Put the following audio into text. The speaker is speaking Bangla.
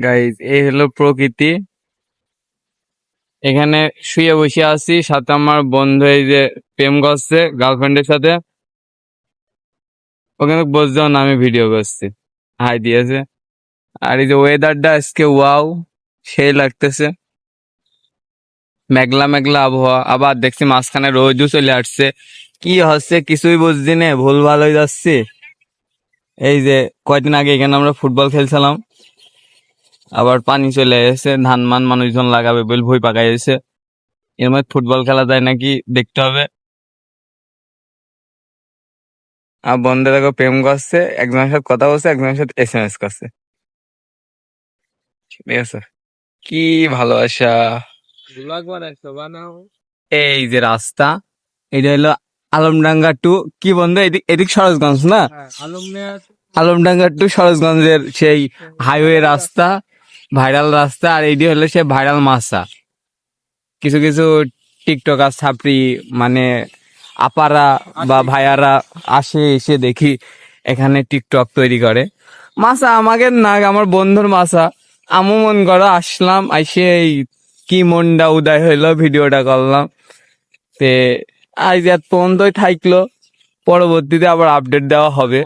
গাইজ এই হলো প্রকৃতি। এখানে শুয়ে বসে আছি, সাথে আমার বন্ধু এই যে প্রেম করছে গার্লফ্রেন্ডের সাথে। ওখানে বসছেও না, আমি ভিডিও করছি, হাই দিয়েছে। আর এই যে ওয়েদারটা আজকে ওয়াও, সেই লাগতেছে। মেঘলা মেঘলা আবহাওয়া, আবার দেখছি মাঝখানে রোদও চলে আসছে। কি হচ্ছে কিছুই বুঝছি না, ভুলভাল হয়ে যাচ্ছে। এই যে কয়দিন আগে এখানে আমরা ফুটবল খেলছিলাম, আবার পানি চলে এসেছে, ধান মান মানুষজন লাগাবে বলে ভুই পাকাই এসে। এর মধ্যে ফুটবল খেলা যায় নাকি দেখতে হবে। আর বন্ধু দেখো প্রেম করছে, একজনের সাথে কথা বলছে, একজনের সাথে SMS করছে। ঠিক আছে, কি ভালোবাসা। এই যে রাস্তা, এটা হলো আলমডাঙ্গা টু, কি বন্ধু এদিক এদিক সরোজগঞ্জ না? আলমডাঙ্গা টু সরোজগঞ্জের সেই হাইওয়ে রাস্তা, ভাইরাল রাস্তা। আর এইটি হলো সে ভাইরাল মাছা। কিছু কিছু টিকটকার ছাপড়ি, মানে আপারা বা ভাইয়ারা আসে, এসে দেখি এখানে টিকটক তৈরি করে। মাছা আমাকে না, আমার বন্ধুর মাছা। আমু মন করো আসলাম, আইসে এই কি মনটা উদয় হইলো, ভিডিওটা করলাম। তে আজ এত পর্যন্তই থাকলো, পরবর্তীতে আবার আপডেট দেওয়া হবে।